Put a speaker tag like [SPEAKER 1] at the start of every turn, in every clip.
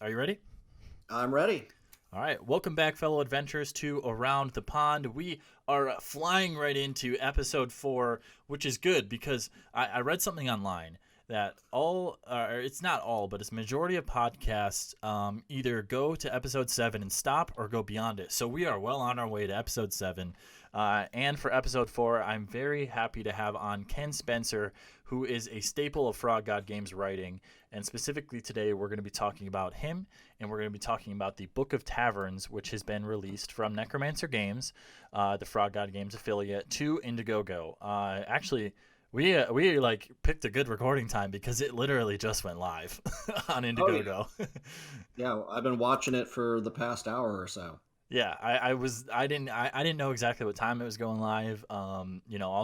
[SPEAKER 1] Are you ready?
[SPEAKER 2] I'm ready.
[SPEAKER 1] All right. Welcome back, fellow adventurers, to Around the Pond. We are flying right into episode 4, which is good because I read something online that it's not all, but it's majority of podcasts either go to episode 7 and stop or go beyond it. So we are well on our way to episode 7. And for episode 4, I'm very happy to have on Ken Spencer, who is a staple of Frog God Games writing. And specifically today, we're going to be talking about him, and we're going to be talking about the Book of Taverns, which has been released from Necromancer Games, the Frog God Games affiliate, to Indiegogo. Actually, we like picked a good recording time because it literally just went live on
[SPEAKER 2] Oh yeah,
[SPEAKER 1] Indiegogo.
[SPEAKER 2] yeah. I've been watching it for the past hour or so.
[SPEAKER 1] Yeah, I didn't know exactly what time it was going live. All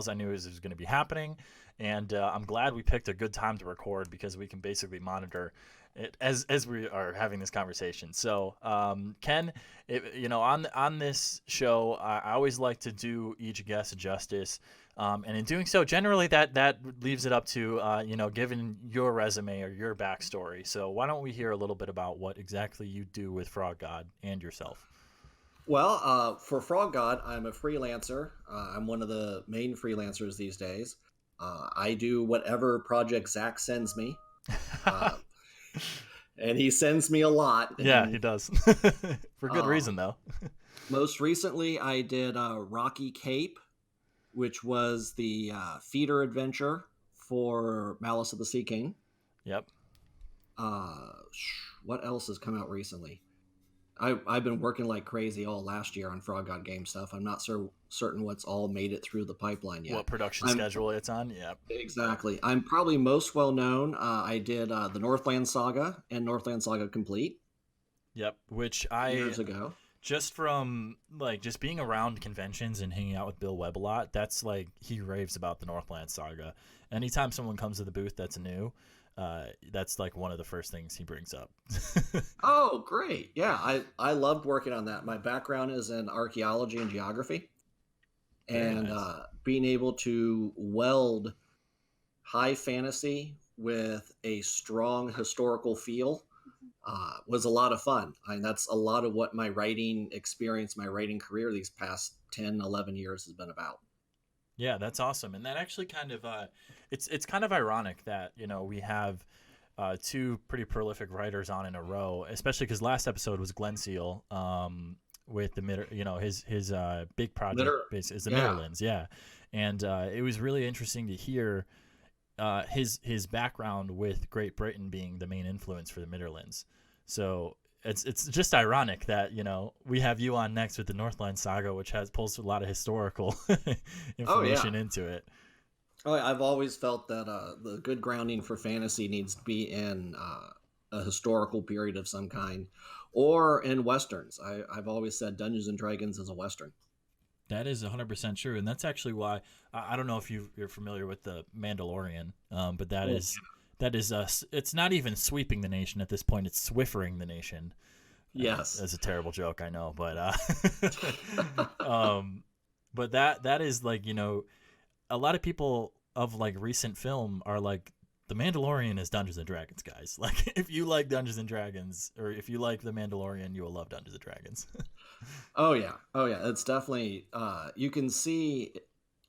[SPEAKER 1] I knew is it was going to be happening, and I'm glad we picked a good time to record because we can basically monitor it as we are having this conversation. So, Ken, on this show, I always like to do each guest justice, and in doing so, generally that leaves it up to given your resume or your backstory. So, why don't we hear a little bit about what exactly you do with Frog God and yourself?
[SPEAKER 2] Well, for Frog God, I'm a freelancer. I'm one of the main freelancers these days. I do whatever project Zach sends me, uh, and he sends me a lot.
[SPEAKER 1] Yeah, he
[SPEAKER 2] And
[SPEAKER 1] does. For good
[SPEAKER 2] uh,
[SPEAKER 1] reason, though.
[SPEAKER 2] most recently, I did Rocky Cape, which was the feeder adventure for Malice of the Sea King.
[SPEAKER 1] Yep.
[SPEAKER 2] What else has come out recently? I've been working like crazy all last year on Frog God Game stuff. I'm not certain what's all made it through the pipeline
[SPEAKER 1] What
[SPEAKER 2] yet.
[SPEAKER 1] production
[SPEAKER 2] I'm
[SPEAKER 1] schedule it's on? Yep.
[SPEAKER 2] exactly. I'm probably most well known. I did the Northland Saga and Northland Saga Complete
[SPEAKER 1] Yep. Which I
[SPEAKER 2] years ago.
[SPEAKER 1] just from like just being around conventions and hanging out with Bill Webb a lot, that's like he raves about the Northland Saga. Anytime someone comes to the booth that's new, that's like one of the first things he brings up.
[SPEAKER 2] Oh, great! Yeah, I loved working on that. My background is in archaeology and geography,
[SPEAKER 1] Very
[SPEAKER 2] and
[SPEAKER 1] nice.
[SPEAKER 2] being able to weld high fantasy with a strong historical feel was a lot of fun. I mean, that's a lot of what my writing experience, my writing career these past 10, 11 years has been about.
[SPEAKER 1] Yeah, that's awesome. And that actually kind of it's kind of ironic that, we have two pretty prolific writers on in a row, especially because last episode was Glenn Seal, with the his big project
[SPEAKER 2] Liter-
[SPEAKER 1] is the
[SPEAKER 2] yeah.
[SPEAKER 1] Midderlands, yeah, and it was really interesting to hear his background with Great Britain being the main influence for the Midderlands. So it's just ironic that we have you on next with the Northland Saga, which pulls a lot of historical
[SPEAKER 2] Oh, yeah.
[SPEAKER 1] information into it.
[SPEAKER 2] Oh, I've always felt that the good grounding for fantasy needs to be in a historical period of some kind or in Westerns. I've always said Dungeons and Dragons is a Western.
[SPEAKER 1] That is 100% true, and that's actually why I don't know if you're familiar with the Mandalorian, but
[SPEAKER 2] Oh,
[SPEAKER 1] that is it's not even sweeping the nation at this point; it's Swiffering the nation.
[SPEAKER 2] yes.
[SPEAKER 1] That's a terrible joke, I know, but um, but that is like a lot of people of like recent film are like the Mandalorian is Dungeons and Dragons, guys. Like if you like Dungeons and Dragons or if you like the Mandalorian, you will love Dungeons and Dragons.
[SPEAKER 2] Oh yeah, oh yeah. It's definitely you can see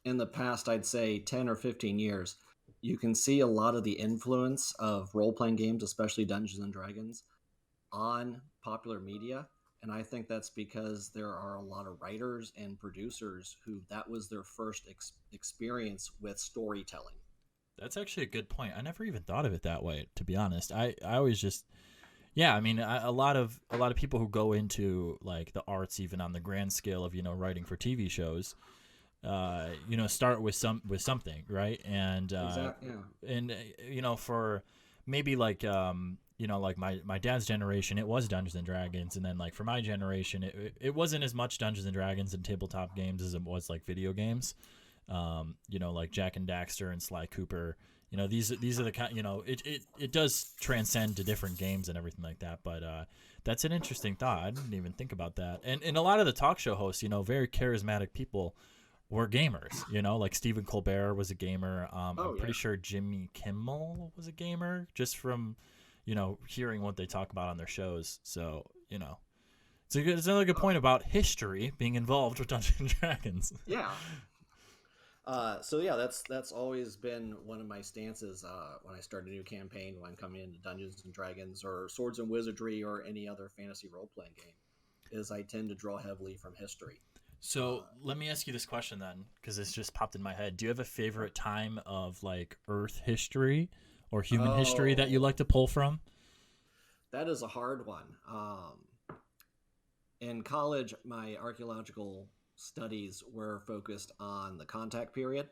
[SPEAKER 2] in the past, I'd say 10 or 15 years, you can see a lot of the influence of role playing games, especially Dungeons and Dragons, on popular media. And I think that's because there are a lot of writers and producers who that was their first experience with storytelling.
[SPEAKER 1] That's actually a good point. I never even thought of it that way, to be honest. I always just yeah, I mean, a lot of people who go into like the arts, even on the grand scale of writing for TV shows, start with something, right?
[SPEAKER 2] Exactly. Yeah.
[SPEAKER 1] And for maybe like like my dad's generation, it was Dungeons and Dragons, and then like for my generation, it wasn't as much Dungeons and Dragons and tabletop games as it was like video games. Like Jack and Daxter and Sly Cooper. These are the kind. It does transcend to different games and everything like that. But that's an interesting thought. I didn't even think about that. And a lot of the talk show hosts, very charismatic people, were gamers. Like Stephen Colbert was a gamer.
[SPEAKER 2] Oh
[SPEAKER 1] I'm
[SPEAKER 2] yeah.
[SPEAKER 1] pretty sure Jimmy Kimmel was a gamer, just from hearing what they talk about on their shows. So, it's another good point about history being involved with Dungeons and Dragons.
[SPEAKER 2] Yeah. So yeah, that's always been one of my stances when I start a new campaign, when I'm coming into Dungeons and Dragons or Swords and Wizardry or any other fantasy role-playing game, is I tend to draw heavily from history.
[SPEAKER 1] So let me ask you this question then, because this just popped in my head. Do you have a favorite time of like Earth history or human history that you like to pull from?
[SPEAKER 2] That is a hard one. In college, my archaeological studies were focused on the contact period,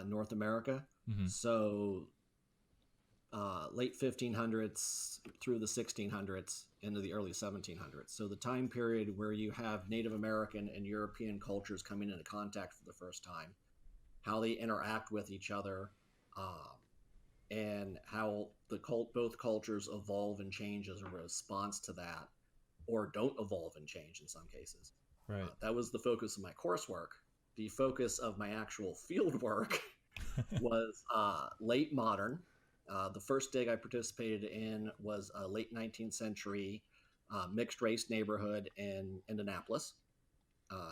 [SPEAKER 2] North America.
[SPEAKER 1] Mm-hmm.
[SPEAKER 2] So late 1500s through the 1600s into the early 1700s. So the time period where you have Native American and European cultures coming into contact for the first time, how they interact with each other, and how both cultures evolve and change as a response to that, or don't evolve and change in some cases.
[SPEAKER 1] Right.
[SPEAKER 2] That was the focus of my coursework. The focus of my actual field work was late modern. The first dig I participated in was a late 19th century mixed race neighborhood in Indianapolis,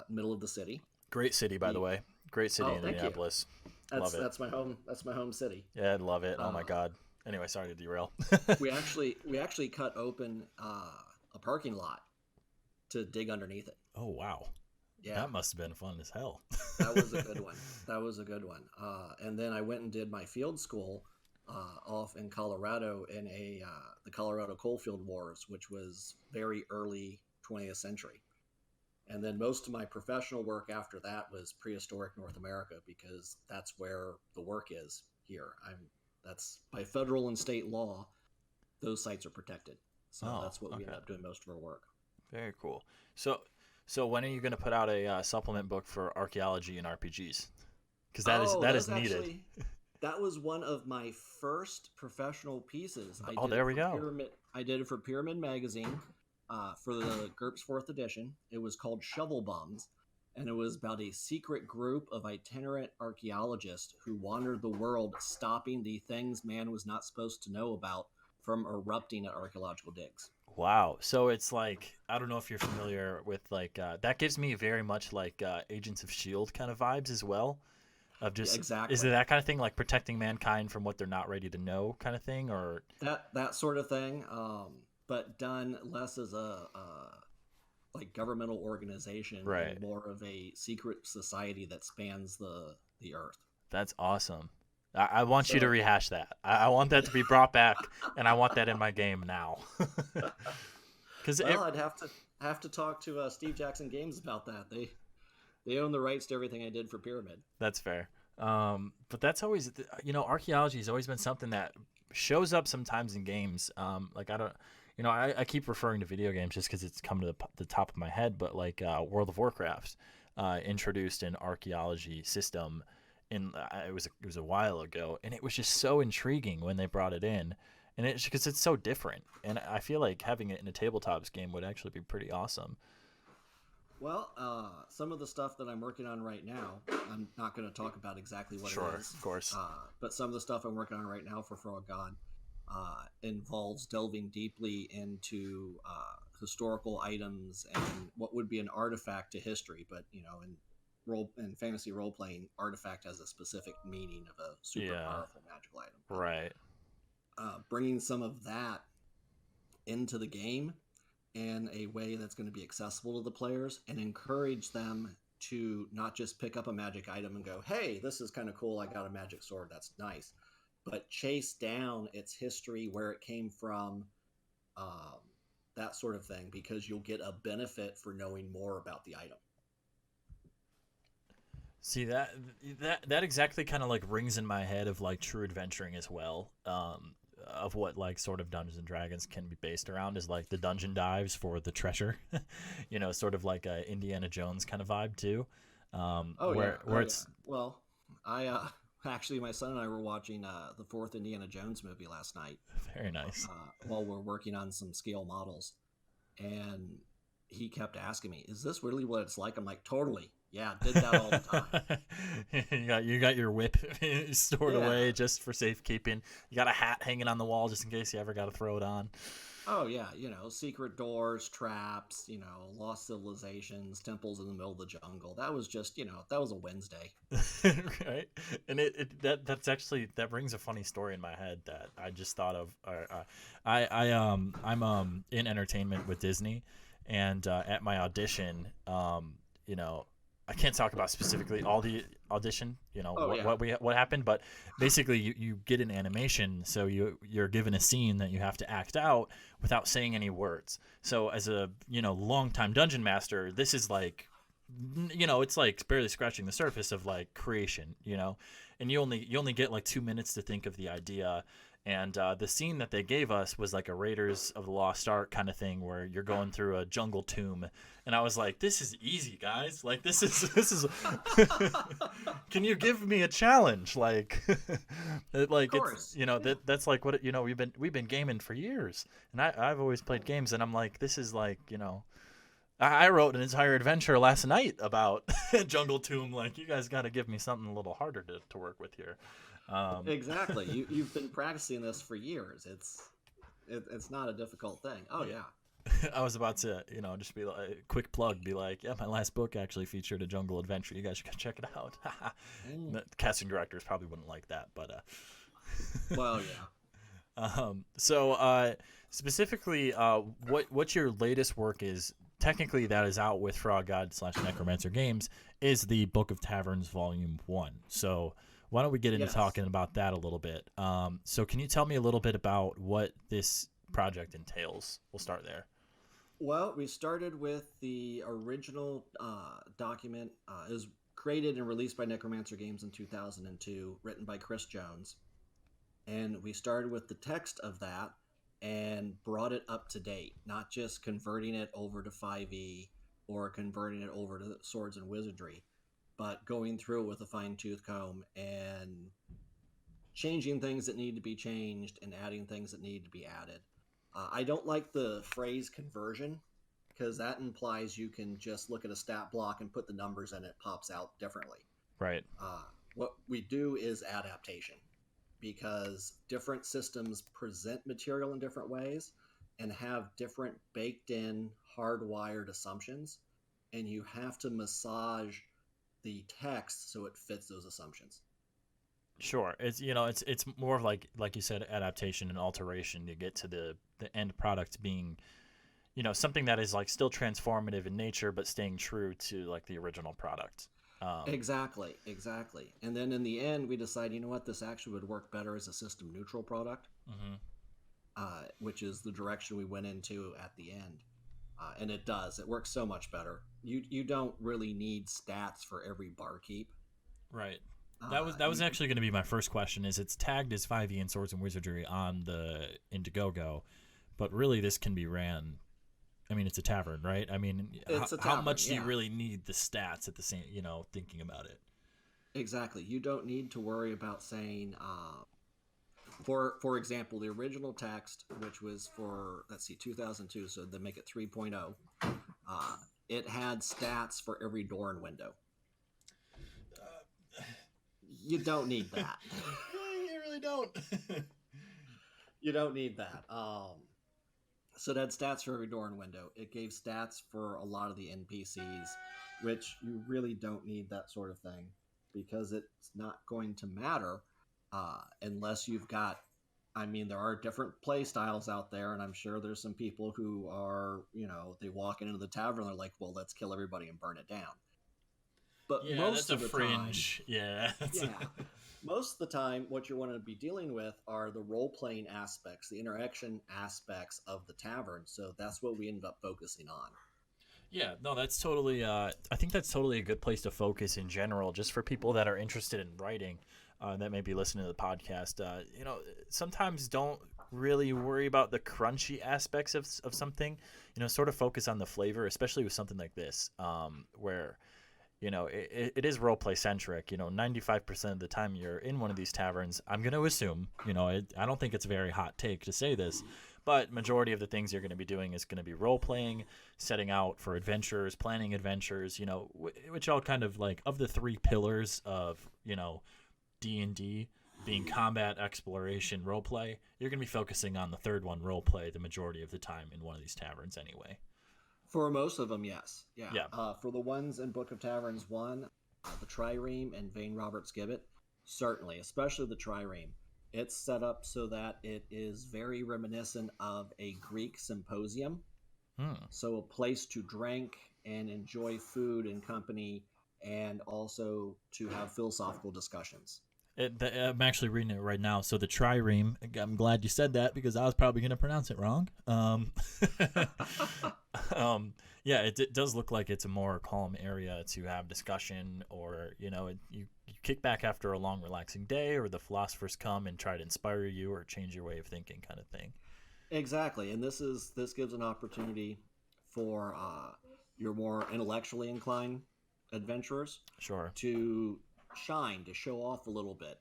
[SPEAKER 2] middle of the city.
[SPEAKER 1] Great city, by the way. Great city in Indianapolis. Love it.
[SPEAKER 2] That's my home city.
[SPEAKER 1] Yeah, I'd love it. Oh my God. Anyway, sorry to derail.
[SPEAKER 2] we actually cut open a parking lot to dig underneath it.
[SPEAKER 1] Oh wow. Yeah, that must have been fun as hell.
[SPEAKER 2] That was a good one. And then I went and did my field school off in Colorado in the Colorado Coalfield Wars, which was very early 20th century. And then most of my professional work after that was prehistoric North America, because that's where the work is here. That's by federal and state law, those sites are protected. So that's what we end up doing most of our work.
[SPEAKER 1] Very cool. So when are you going to put out a supplement book for archaeology and RPGs? Because that is needed. Actually,
[SPEAKER 2] that was one of my first professional pieces.
[SPEAKER 1] There we go.
[SPEAKER 2] I did it for Pyramid Magazine for the GURPS 4th edition. It was called Shovel Bums, and it was about a secret group of itinerant archaeologists who wandered the world, stopping the things man was not supposed to know about from erupting at archaeological digs.
[SPEAKER 1] Wow. So it's like, I don't know if you're familiar with like, that gives me very much like Agents of S.H.I.E.L.D. kind of vibes as well. Of just,
[SPEAKER 2] exactly.
[SPEAKER 1] Is it that kind of thing, like protecting mankind from what they're not ready to know kind of thing? Or
[SPEAKER 2] that sort of thing, but done less as a like governmental organization,
[SPEAKER 1] right?
[SPEAKER 2] And more of a secret society that spans the earth.
[SPEAKER 1] That's awesome. I want you to rehash that. I want that to be brought back, and I want that in my game now.
[SPEAKER 2] I'd have to talk to Steve Jackson Games about that. They own the rights to everything I did for Pyramid.
[SPEAKER 1] That's fair. But that's always, archaeology has always been something that shows up sometimes in games. Like I keep referring to video games just because it's come to the top of my head. But like World of Warcraft introduced an archaeology system. It was a while ago, and it was just so intriguing when they brought it in, and it's because it's so different, and I feel like having it in a tabletops game would actually be pretty awesome.
[SPEAKER 2] Well, some of the stuff that I'm working on right now, I'm not going to talk about exactly what it is.
[SPEAKER 1] Sure, of course.
[SPEAKER 2] But some of the stuff I'm working on right now for Frog God involves delving deeply into historical items and what would be an artifact to history, but in fantasy role-playing, artifact has a specific meaning of a super powerful magical item.
[SPEAKER 1] Right.
[SPEAKER 2] Bringing some of that into the game in a way that's going to be accessible to the players and encourage them to not just pick up a magic item and go, hey, this is kind of cool, I got a magic sword, that's nice, but chase down its history, where it came from, that sort of thing, because you'll get a benefit for knowing more about the item.
[SPEAKER 1] See, that exactly kind of like rings in my head of like true adventuring as well, of what like sort of Dungeons and Dragons can be based around, is like the dungeon dives for the treasure, sort of like a Indiana Jones kind of vibe too.
[SPEAKER 2] Well, actually my son and I were watching the 4th Indiana Jones movie last night.
[SPEAKER 1] Very nice.
[SPEAKER 2] While we're working on some scale models, and he kept asking me, "Is this really what it's like?" I'm like, "Totally. Yeah, did that all the time."
[SPEAKER 1] You got your whip stored
[SPEAKER 2] Yeah.
[SPEAKER 1] away just for safekeeping. You got a hat hanging on the wall just in case you ever got to throw it on.
[SPEAKER 2] Oh yeah, secret doors, traps, lost civilizations, temples in the middle of the jungle. That was just, that was a Wednesday.
[SPEAKER 1] Right, and that's actually, that brings a funny story in my head that I just thought of. I'm in entertainment with Disney, and at my audition, you know I can't talk about specifically all the audition,
[SPEAKER 2] Oh yeah.
[SPEAKER 1] what happened, but basically you get an animation, so you're given a scene that you have to act out without saying any words. So as a longtime dungeon master, this is like, it's like barely scratching the surface of like creation, and you only get like 2 minutes to think of the idea. And the scene that they gave us was like a Raiders of the Lost Ark kind of thing, where you're going through a jungle tomb, and I was like, "This is easy, guys. Like, this is. Can you give me a challenge? Like,
[SPEAKER 2] Of
[SPEAKER 1] like
[SPEAKER 2] course.
[SPEAKER 1] that's like what we've been gaming for years, and I've always played games, and I'm like, this is like, I wrote an entire adventure last night about Jungle Tomb. Like, you guys got to give me something a little harder to work with here.
[SPEAKER 2] Exactly. You've been practicing this for years. It's not a difficult thing. Oh yeah.
[SPEAKER 1] I was about to, just be like, quick plug, be like, yeah, my last book actually featured a jungle adventure. You guys should go check it out. The casting directors probably wouldn't like that, but
[SPEAKER 2] Well, yeah.
[SPEAKER 1] so specifically, what your latest work is, technically that is out with Frog God / Necromancer Games, is the Book of Taverns Volume 1. So why don't we get into
[SPEAKER 2] Yes.
[SPEAKER 1] talking about that a little bit? So can you tell me a little bit about what this project entails? We'll start there.
[SPEAKER 2] Well, we started with the original document. It was created and released by Necromancer Games in 2002, written by Chris Jones. And we started with the text of that and brought it up to date, not just converting it over to 5e or converting it over to Swords and Wizardry, but going through it with a fine-tooth comb and changing things that need to be changed and adding things that need to be added. I don't like the phrase conversion, because that implies you can just look at a stat block and put the numbers in, it pops out differently.
[SPEAKER 1] Right.
[SPEAKER 2] What we do is adaptation, because different systems present material in different ways and have different baked in hardwired assumptions, and you have to massage the text so it fits those assumptions.
[SPEAKER 1] Sure. It's more of like you said, adaptation and alteration to get to the end product being, something that is like still transformative in nature but staying true to like the original product.
[SPEAKER 2] Exactly. And then in the end, we decide, this actually would work better as a system neutral product, which is the direction we went into at the end. And it does. It works so much better. You don't really need stats for every barkeep.
[SPEAKER 1] Right. That was actually going to be my first question. Is it's tagged as 5e and Swords and Wizardry on the Indiegogo, but really this can be ran. I mean, it's a tavern, right? I mean,
[SPEAKER 2] It's a
[SPEAKER 1] how
[SPEAKER 2] tavern,
[SPEAKER 1] much do you
[SPEAKER 2] yeah.
[SPEAKER 1] really need the stats at the same? Thinking about it.
[SPEAKER 2] Exactly. You don't need to worry about saying, for example, the original text, which was for 2002, so they make it 3.0. It had stats for every door and window. You don't need that.
[SPEAKER 1] You really don't.
[SPEAKER 2] You don't need that. So it had stats for every door and window. It gave stats for a lot of the NPCs, which you really don't need that sort of thing, because it's not going to matter unless you've got. I mean, there are different play styles out there, and I'm sure there's some people who are, they walk into the tavern and they're like, well, let's kill everybody and burn it down. But
[SPEAKER 1] Yeah,
[SPEAKER 2] most
[SPEAKER 1] that's a
[SPEAKER 2] of the
[SPEAKER 1] fringe. Yeah.
[SPEAKER 2] most of the time, what you're going to be dealing with are the role-playing aspects, the interaction aspects of the tavern. So that's what we ended up focusing on.
[SPEAKER 1] Yeah, no, that's totally. I think that's totally a good place to focus in general, just for people that are interested in writing, that may be listening to the podcast. Sometimes don't really worry about the crunchy aspects of something. Sort of focus on the flavor, especially with something like this, where it is role play centric. 95% of the time you're in one of these taverns, I'm going to assume, I don't think it's a very hot take to say this, But majority of the things you're going to be doing is going to be role playing, setting out for adventures, planning adventures. Which all kind of like of the three pillars of D&D being combat, exploration, role play. You're going to be focusing on the third one, role play, the majority of the time in one of these taverns anyway.
[SPEAKER 2] For most of them, yes. Yeah.
[SPEAKER 1] Yeah.
[SPEAKER 2] For the ones in Book of Taverns 1, the Trireme and Vane Roberts Gibbet, certainly, especially the Trireme. It's set up so that it is very reminiscent of a Greek symposium. So a place to drink and enjoy food and company, and also to have philosophical discussions.
[SPEAKER 1] I'm actually reading it right now. So the trireme, I'm glad you said that because I was probably going to pronounce it wrong. Yeah, it does look like it's a more calm area to have discussion, or you kick back after a long, relaxing day, or the philosophers come and try to inspire you or change your way of thinking, kind of thing.
[SPEAKER 2] Exactly, and this gives an opportunity for your more intellectually inclined adventurers,
[SPEAKER 1] Sure,
[SPEAKER 2] to shine, to show off a little bit.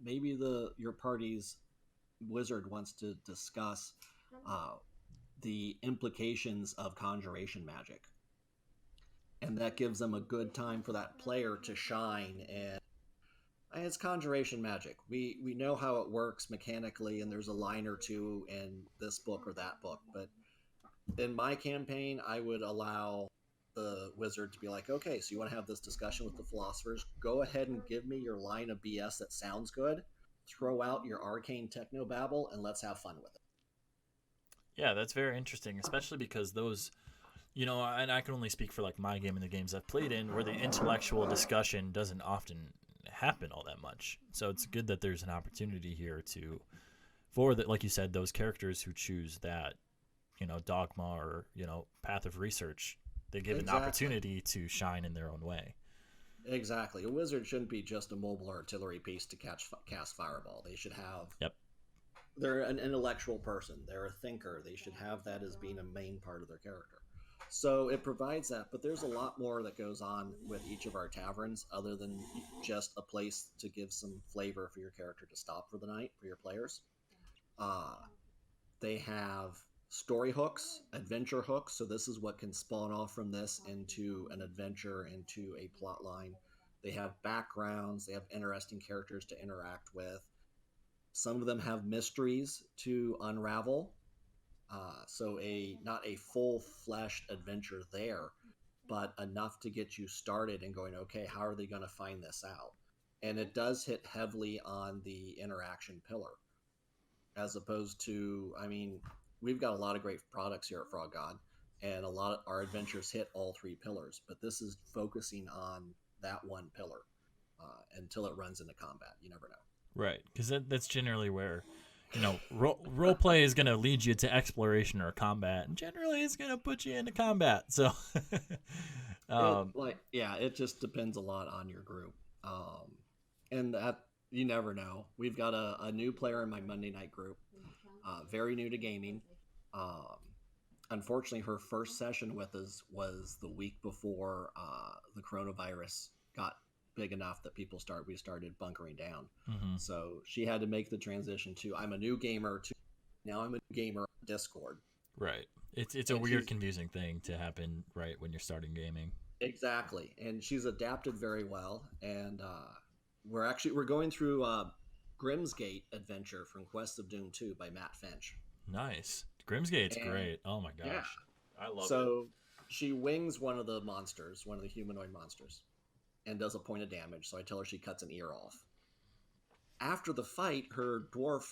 [SPEAKER 2] Maybe your party's wizard wants to discuss the implications of conjuration magic, and that gives them a good time for that player to shine. And it's conjuration magic. We know how it works mechanically, and there's a line or two in this book or that book. But in my campaign, I would allow the wizard to be like, okay, so you want to have this discussion with the philosophers? Go ahead and give me your line of BS that sounds good. Throw out your arcane technobabble, and let's have fun with it.
[SPEAKER 1] yeah, that's very interesting, especially because those. And I can only speak for like my game and the games I've played in, where the intellectual discussion doesn't often happen all that much. So it's good that there's an opportunity here for that, like you said, those characters who choose that, dogma or path of research. They give an opportunity to shine in their own way.
[SPEAKER 2] Exactly. A wizard shouldn't be just a mobile artillery piece to cast fireball. They should have.
[SPEAKER 1] Yep.
[SPEAKER 2] They're an intellectual person. They're a thinker. They should have that as being a main part of their character. So it provides that, but there's a lot more that goes on with each of our taverns other than just a place to give some flavor for your character to stop for the night for your players. They have story hooks, adventure hooks. So this is what can spawn off from this into an adventure, into a plot line. They have backgrounds. They have interesting characters to interact with. Some of them have mysteries to unravel. So not a full-fleshed adventure there, but enough to get you started and going, okay, how are they going to find this out? And it does hit heavily on the interaction pillar, as opposed to, we've got a lot of great products here at Frog God, and a lot of our adventures hit all three pillars, but this is focusing on that one pillar until it runs into combat. You never know.
[SPEAKER 1] Right, because that's generally where role play is going to lead you to exploration or combat, and generally it's going to put you into combat. So,
[SPEAKER 2] it just depends a lot on your group, and that you never know. We've got a new player in my Monday night group, very new to gaming. Unfortunately, her first session with us was the week before the coronavirus got big enough that we started bunkering down.
[SPEAKER 1] Mm-hmm.
[SPEAKER 2] So she had to make the transition to I'm a new gamer to now I'm a new gamer on Discord.
[SPEAKER 1] Right. It's a weird, confusing thing to happen right when you're starting gaming.
[SPEAKER 2] Exactly. And she's adapted very well. And we're going through Grimsgate Adventure from Quest of Doom 2 by Matt Finch.
[SPEAKER 1] Nice. Grimsgate's great. Oh my gosh.
[SPEAKER 2] Yeah.
[SPEAKER 1] I love it.
[SPEAKER 2] So she wings one of the monsters, one of the humanoid monsters, and does a point of damage. So I tell her she cuts an ear off. After the fight, her dwarf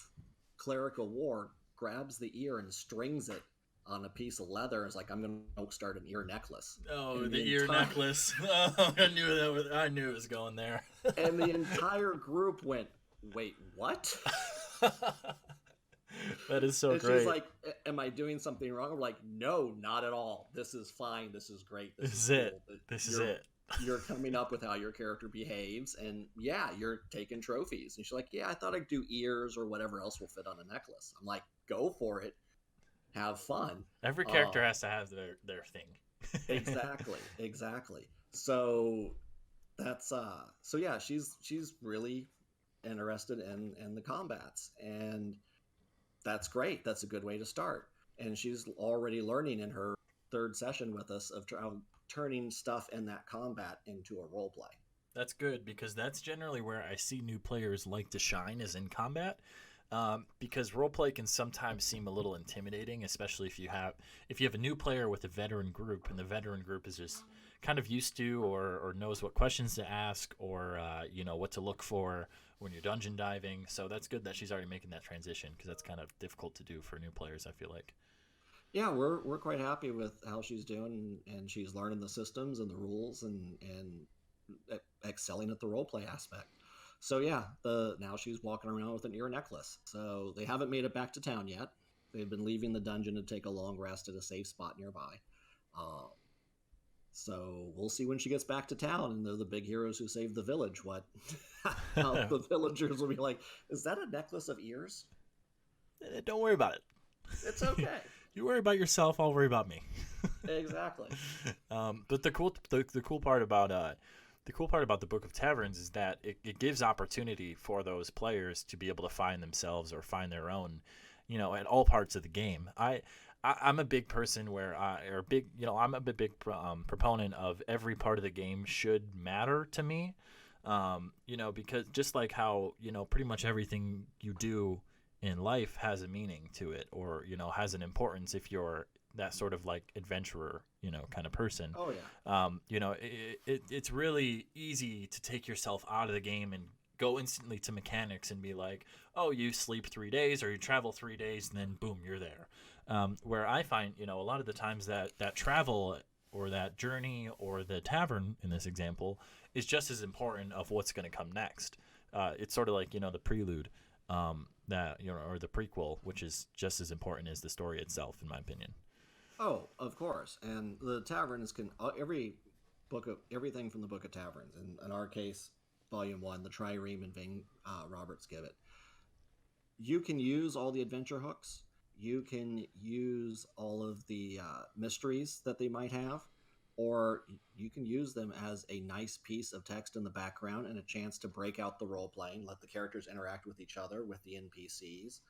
[SPEAKER 2] clerical ward grabs the ear and strings it on a piece of leather. And is like, I'm going to start an ear necklace.
[SPEAKER 1] Oh, the ear necklace. Oh, I knew it was going there.
[SPEAKER 2] And the entire group went, wait, what?
[SPEAKER 1] That is so
[SPEAKER 2] and
[SPEAKER 1] great.
[SPEAKER 2] She's like, am I doing something wrong? I'm like, no, not at all. This is fine. This is great.
[SPEAKER 1] This is it. This is it.
[SPEAKER 2] You're coming up with how your character behaves, and yeah, you're taking trophies. And she's like, yeah, I thought I'd do ears or whatever else will fit on a necklace. I'm like, go for it. Have fun.
[SPEAKER 1] Every character has to have their thing.
[SPEAKER 2] Exactly. So that's so yeah, she's really interested in the combats, and that's great. That's a good way to start. And she's already learning in her third session with us of turning stuff in that combat into a role play.
[SPEAKER 1] That's good because that's generally where I see new players like to shine is in combat. Because roleplay can sometimes seem a little intimidating, especially if you have a new player with a veteran group, and the veteran group is just kind of used to or knows what questions to ask or what to look for when you're dungeon diving. So that's good that she's already making that transition because that's kind of difficult to do for new players, I feel like.
[SPEAKER 2] Yeah, we're quite happy with how she's doing, and she's learning the systems and the rules, and excelling at the role play aspect. So yeah, the now she's walking around with an ear necklace. So they haven't made it back to town yet. They've been leaving the dungeon to take a long rest at a safe spot nearby. Uh, so we'll see when she gets back to town, and they're the big heroes who saved the village. What? How the villagers will be like, is that a necklace of ears?
[SPEAKER 1] Don't worry about it.
[SPEAKER 2] It's okay.
[SPEAKER 1] You worry about yourself, I'll worry about me.
[SPEAKER 2] Exactly.
[SPEAKER 1] But the cool part about the Book of Taverns is that it gives opportunity for those players to be able to find themselves or find their own, at all parts of the game. I'm a big person I'm a big proponent of every part of the game should matter to me, because just like how pretty much everything you do in life has a meaning to it, or has an importance if you're that sort of like adventurer, kind of person.
[SPEAKER 2] Oh yeah.
[SPEAKER 1] It's really easy to take yourself out of the game and go instantly to mechanics and be like, oh, you sleep 3 days or you travel 3 days and then boom, you're there. Where I find, a lot of the times that travel or that journey or the tavern in this example is just as important of what's going to come next. It's sort of like, the prelude, that, or the prequel, which is just as important as the story itself, in my opinion.
[SPEAKER 2] Oh, of course. And the taverns can everything from the Book of Taverns. In our case, Volume 1, the Trireme and Vane Roberts Gibbet. You can use all the adventure hooks. You can use all of the mysteries that they might have, or you can use them as a nice piece of text in the background and a chance to break out the role playing, let the characters interact with each other, with the NPCs,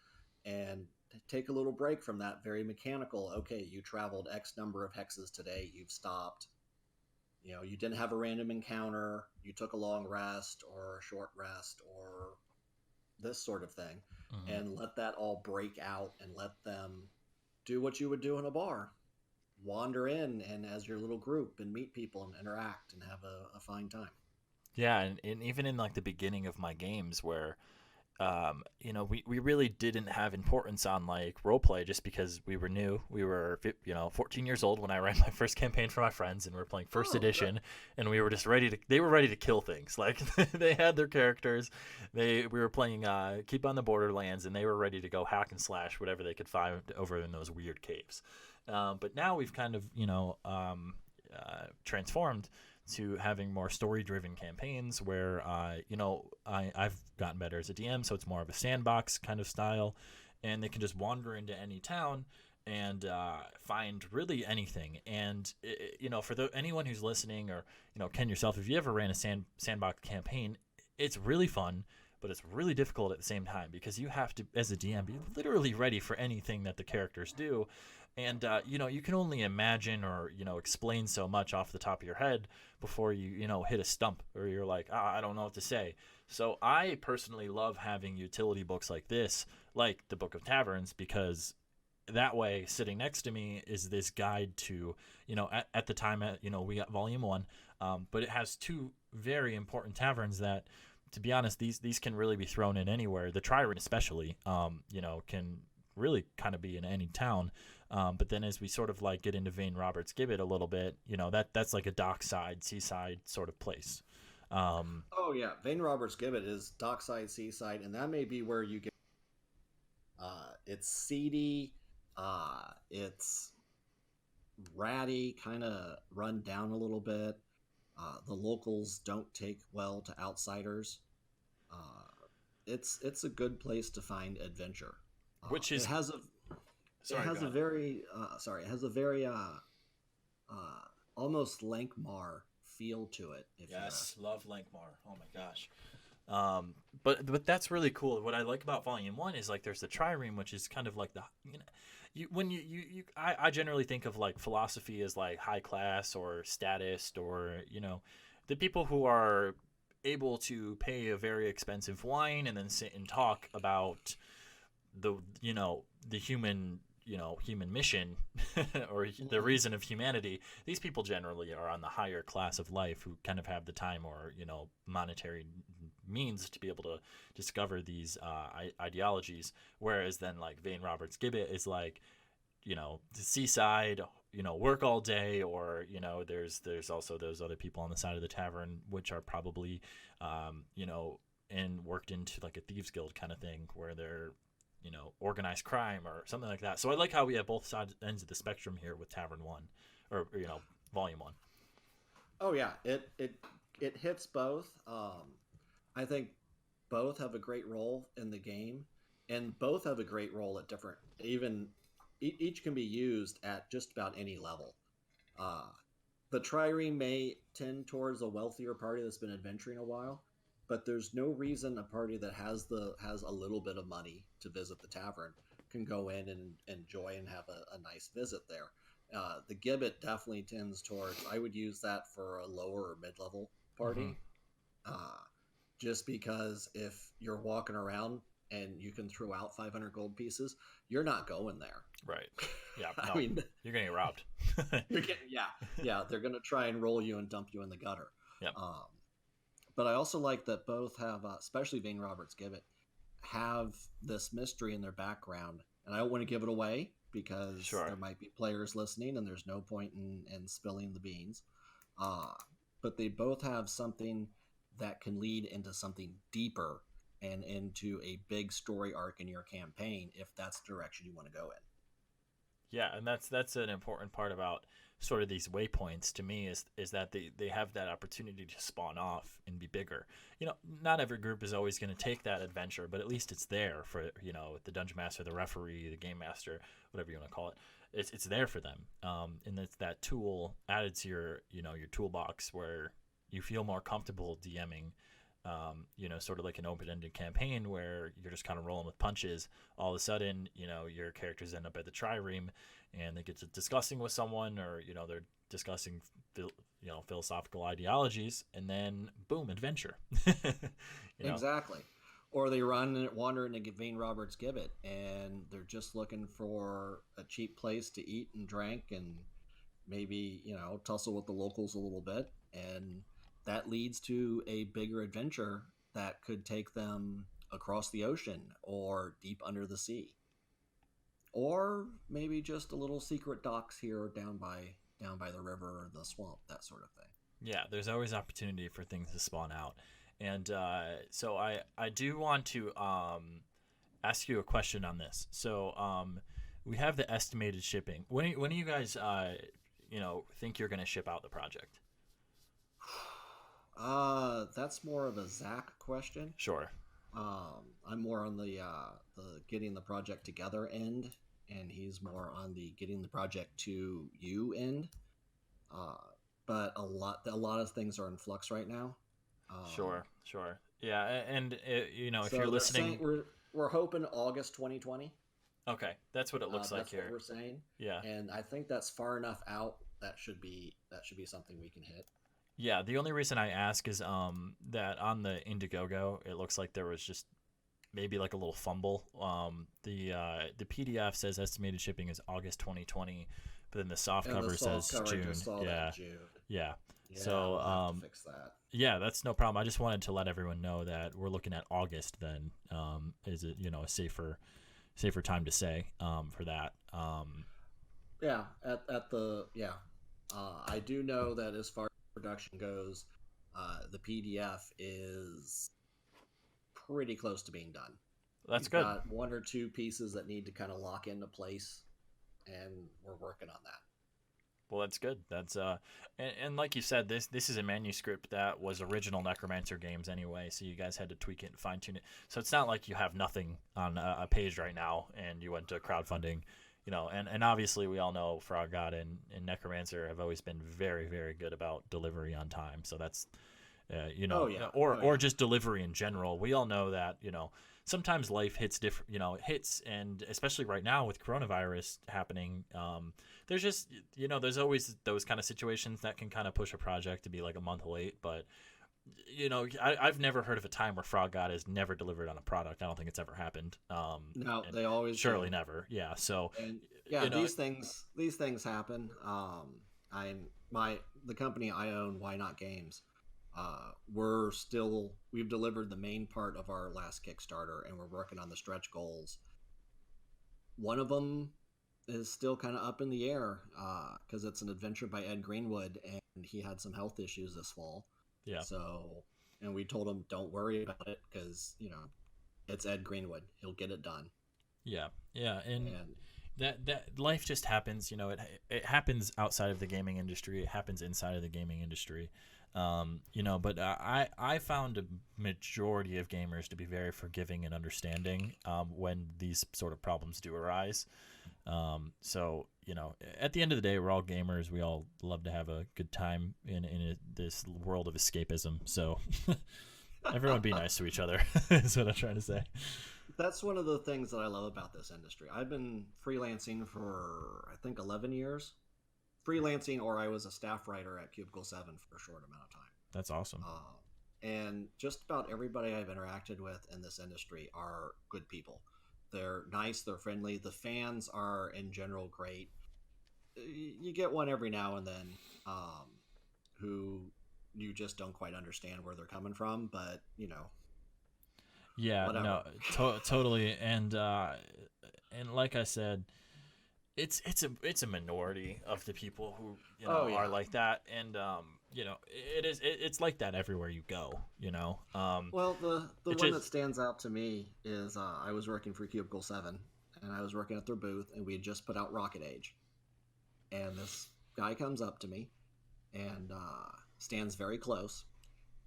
[SPEAKER 2] and take a little break from that very mechanical. Okay, you traveled X number of hexes today, you've stopped. You didn't have a random encounter, you took a long rest or a short rest or this sort of thing, and let that all break out and let them do what you would do in a bar. Wander in and as your little group and meet people and interact and have a fine time.
[SPEAKER 1] Yeah, and even in like the beginning of my games where we really didn't have importance on like roleplay just because we were new. We were 14 years old when I ran my first campaign for my friends, and we were playing first edition, and we were just they were ready to kill things. Like they had their characters. We were playing Keep on the Borderlands, and they were ready to go hack and slash whatever they could find over in those weird caves. But now we've kind of transformed to having more story-driven campaigns where, I've gotten better as a DM, so it's more of a sandbox kind of style, and they can just wander into any town and find really anything. And, for anyone who's listening or, Ken yourself, if you ever ran a sandbox campaign, it's really fun, but it's really difficult at the same time because you have to, as a DM, be literally ready for anything that the characters do. And, you can only imagine or, explain so much off the top of your head before you, hit a stump or you're like, I don't know what to say. So I personally love having utility books like this, like the Book of Taverns, because that way sitting next to me is this guide to, at the time, we got Volume 1, but it has two very important taverns that, to be honest, these can really be thrown in anywhere. The Trireme especially, can really kind of be in any town. But then as we sort of like get into Vane Roberts Gibbet a little bit, that's like a dockside, seaside sort of place.
[SPEAKER 2] Oh yeah, Vane Roberts Gibbet is dockside, seaside, and that may be where you get. It's seedy, it's ratty, kind of run down a little bit. The locals don't take well to outsiders. It's a good place to find adventure.
[SPEAKER 1] Which is
[SPEAKER 2] it has a
[SPEAKER 1] sorry,
[SPEAKER 2] it has a very it has a very almost Lankmar feel to it.
[SPEAKER 1] Yes, love Lankmar. Oh my gosh. But that's really cool. What I like about Volume One is like there's the trireme, which is kind of like the I generally think of like philosophy as like high class or statist or the people who are able to pay a very expensive wine and then sit and talk about the the human mission or the
[SPEAKER 2] Mhm.
[SPEAKER 1] reason of humanity. These people generally are on the higher class of life who kind of have the time or monetary means to be able to discover these ideologies, whereas then like Vane Roberts Gibbet is like the seaside, work all day, or there's also those other people on the side of the tavern which are probably and worked into like a thieves guild kind of thing where they're organized crime or something like that. So I like how we have both sides ends of the spectrum here with Tavern One, or Volume One.
[SPEAKER 2] Oh yeah, it hits both. I think both have a great role in the game, and both have a great role at different. Even each can be used at just about any level. Uh, the trireme may tend towards a wealthier party that's been adventuring a while, but there's no reason a party that has a little bit of money to visit the tavern can go in and enjoy and have a nice visit there. The gibbet definitely tends towards. I would use that for a lower or mid level
[SPEAKER 1] Mm-hmm.
[SPEAKER 2] party, uh, just because if you're walking around and you can throw out 500 gold pieces, you're not going there.
[SPEAKER 1] Right. Yeah.
[SPEAKER 2] I
[SPEAKER 1] No,
[SPEAKER 2] mean,
[SPEAKER 1] you're getting robbed.
[SPEAKER 2] you're getting, yeah, they're going to try and roll you and dump you in the gutter.
[SPEAKER 1] Yep.
[SPEAKER 2] Um, but I also like that both have, especially Vane Roberts Gibbet, have this mystery in their background. And I don't want to give it away because
[SPEAKER 1] Sure.
[SPEAKER 2] there might be players listening and there's no point in spilling the beans. Uh, but they both have something that can lead into something deeper and into a big story arc in your campaign if that's the direction you want to go in.
[SPEAKER 1] Yeah, and that's an important part about sort of these waypoints to me is that they have that opportunity to spawn off and be bigger. Not every group is always going to take that adventure, but at least it's there for the dungeon master, the referee, the game master, whatever you want to call it. It's there for them, and it's that tool added to your toolbox where you feel more comfortable DMing. Sort of like an open-ended campaign where you're just kind of rolling with punches. All of a sudden, your characters end up at the trireme, and they get to discussing with someone, or they're discussing, philosophical ideologies, and then boom, adventure. you know,
[SPEAKER 2] Exactly. Or they wander into Vane Roberts Gibbet and they're just looking for a cheap place to eat and drink and maybe, tussle with the locals a little bit. And that leads to a bigger adventure that could take them across the ocean or deep under the sea. Or maybe just a little secret docks here down by the river or the swamp, that sort of thing.
[SPEAKER 1] yeah, there's always opportunity for things to spawn out, and so I do want to ask you a question on this. So we have the estimated shipping. When do you guys think you're going to ship out the project?
[SPEAKER 2] That's more of a Zach question.
[SPEAKER 1] Sure.
[SPEAKER 2] I'm more on the getting the project together end, and he's more on the getting the project to you end. Uh, but a lot of things are in flux right now. Um,
[SPEAKER 1] Sure. Sure. Yeah, and if you're
[SPEAKER 2] so they're saying
[SPEAKER 1] listening,
[SPEAKER 2] we're hoping August 2020.
[SPEAKER 1] okay, that's what it looks like
[SPEAKER 2] That's what
[SPEAKER 1] here.
[SPEAKER 2] we're saying,
[SPEAKER 1] Yeah.
[SPEAKER 2] and I think that's far enough out. That should be something we can hit.
[SPEAKER 1] Yeah, the only reason I ask is that on the Indiegogo, it looks like there was just maybe like a little fumble. The PDF says estimated shipping is August 2020, but then the soft
[SPEAKER 2] And the
[SPEAKER 1] cover
[SPEAKER 2] soft
[SPEAKER 1] says
[SPEAKER 2] cover
[SPEAKER 1] June.
[SPEAKER 2] just saw
[SPEAKER 1] Yeah.
[SPEAKER 2] that June.
[SPEAKER 1] Yeah.
[SPEAKER 2] Yeah,
[SPEAKER 1] So
[SPEAKER 2] we'll have to fix that.
[SPEAKER 1] yeah, that's no problem. I just wanted to let everyone know that we're looking at August then. Is it, a safer time to say for that.
[SPEAKER 2] Yeah, at the yeah. I do know that as far as production goes, the PDF is pretty close to being done.
[SPEAKER 1] That's
[SPEAKER 2] We've
[SPEAKER 1] good.
[SPEAKER 2] got one or two pieces that need to kind of lock into place, and we're working on that.
[SPEAKER 1] Well, that's good. That's and like you said, this is a manuscript that was original Necromancer games anyway, so you guys had to tweak it and fine tune it. So it's not like you have nothing on a page right now and you went to crowdfunding, and obviously we all know Frog God and Necromancer have always been very, very good about delivery on time. So
[SPEAKER 2] Oh yeah.
[SPEAKER 1] or just delivery in general. We all know that, sometimes life hits different, hits, and especially right now with coronavirus happening, there's just, there's always those kind of situations that can kind of push a project to be like a month late. But, I've never heard of a time where Frog God has never delivered on a product. I don't think it's ever happened.
[SPEAKER 2] No, they always
[SPEAKER 1] surely
[SPEAKER 2] do.
[SPEAKER 1] never. Yeah. So,
[SPEAKER 2] And yeah,
[SPEAKER 1] you know,
[SPEAKER 2] these things happen. The company I own, Why Not Games, we've delivered the main part of our last Kickstarter, and we're working on the stretch goals. One of them is still kind of up in the air because it's an adventure by Ed Greenwood, and he had some health issues this fall.
[SPEAKER 1] yeah.
[SPEAKER 2] So, and we told him, don't worry about it because it's Ed Greenwood. He'll get it done.
[SPEAKER 1] Yeah. Yeah. And that life just happens. It happens outside of the gaming industry. It happens inside of the gaming industry. But I found a majority of gamers to be very forgiving and understanding when these sort of problems do arise. So, at the end of the day, we're all gamers. We all love to have a good time in this world of escapism. So everyone be nice to each other is what I'm trying to say.
[SPEAKER 2] That's one of the things that I love about this industry. I've been freelancing for, I think, 11 years. Freelancing, or I was a staff writer at Cubicle 7 for a short amount of time.
[SPEAKER 1] That's awesome.
[SPEAKER 2] And just about everybody I've interacted with in this industry are good people. They're nice, they're friendly. The fans are, in general, great. You get one every now and then who you just don't quite understand where they're coming from, but,
[SPEAKER 1] Yeah,
[SPEAKER 2] whatever.
[SPEAKER 1] no, totally. And like I said, it's a minority of the people who are like that, and it's like that everywhere you go.
[SPEAKER 2] Well, the one
[SPEAKER 1] just
[SPEAKER 2] that stands out to me is I was working for Cubicle 7, and I was working at their booth, and we had just put out Rocket Age, and this guy comes up to me and stands very close,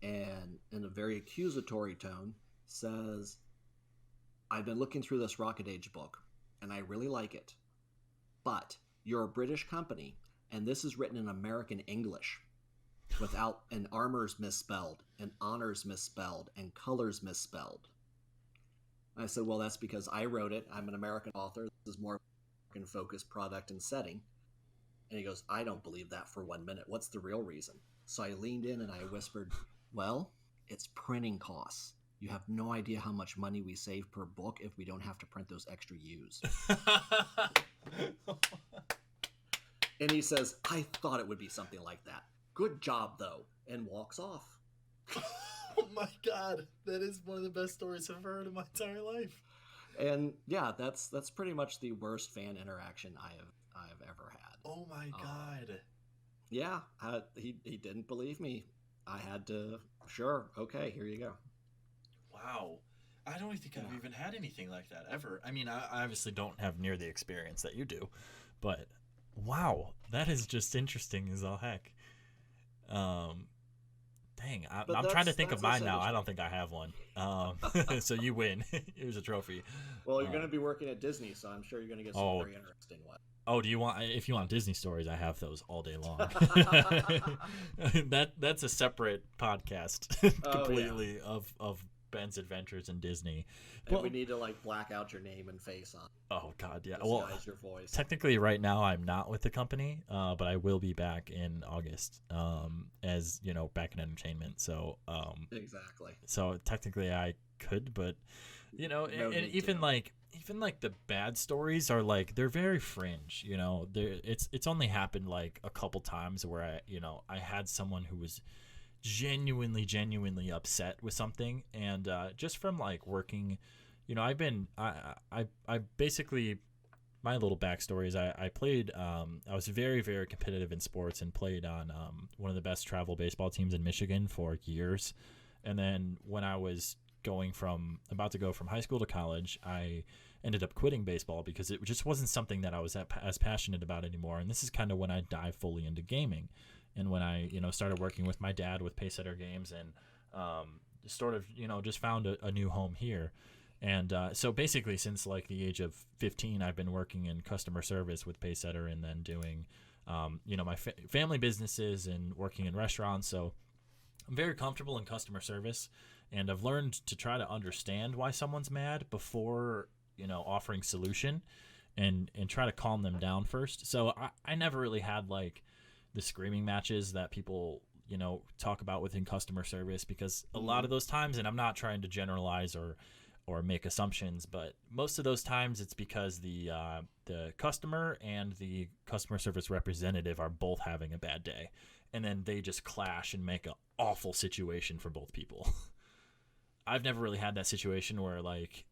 [SPEAKER 2] and in a very accusatory tone says, "I've been looking through this Rocket Age book, and I really like it. But you're a British company, and this is written in American English without an armor's misspelled, and honors misspelled, and colors misspelled." And I said, well, that's because I wrote it. I'm an American author. This is more American-focused product and setting. And he goes, I don't believe that for 1 minute. What's the real reason? So I leaned in and I whispered, well, it's printing costs. You have no idea how much money we save per book if we don't have to print those extra U's. And he says, I thought it would be something like that. Good job, though, and walks off.
[SPEAKER 1] Oh my God, that is one of the best stories I've heard in my entire life.
[SPEAKER 2] And yeah, that's pretty much the worst fan interaction I've ever had.
[SPEAKER 1] Oh my God.
[SPEAKER 2] Yeah, he didn't believe me. I had to, sure, okay, here you go.
[SPEAKER 1] Wow. I don't think I've even had anything like that ever. I mean, I obviously don't have near the experience that you do, but wow, that is just interesting as all heck. Dang, I'm trying to think of mine now. I don't think I have one. So you win. Here's a trophy.
[SPEAKER 2] Well, you're going to be working at Disney, so I'm sure you're going to get some very interesting ones.
[SPEAKER 1] Oh, if you want Disney stories, I have those all day long. That's a separate podcast completely of Ben's adventures in Disney.
[SPEAKER 2] And we need to black out your name and face on.
[SPEAKER 1] Oh God, yeah.
[SPEAKER 2] Disguise your voice.
[SPEAKER 1] Technically, right now I'm not with the company, but I will be back in August, as back in entertainment. So
[SPEAKER 2] exactly.
[SPEAKER 1] So technically, I could, but and even the bad stories are they're very fringe. It's only happened a couple times where I had someone who was genuinely upset with something, and just from working, I basically, my little backstory is I played, I was very, very competitive in sports and played on one of the best travel baseball teams in Michigan for years. And then when I was about to go from high school to college, I ended up quitting baseball because it just wasn't something that I was as passionate about anymore. And this is kind of when I dive fully into gaming. And when I, started working with my dad with Paysetter Games, and just found a new home here. And so basically since the age of 15, I've been working in customer service with Paysetter, and then doing, my family businesses and working in restaurants. So I'm very comfortable in customer service, and I've learned to try to understand why someone's mad before, offering solution, and try to calm them down first. So I never really had like the screaming matches that people talk about within customer service, because a lot
[SPEAKER 2] Mhm.
[SPEAKER 1] of those times, and I'm not trying to generalize or make assumptions, but most of those times it's because the customer and the customer service representative are both having a bad day, and then they just clash and make an awful situation for both people. I've never really had that situation where, like,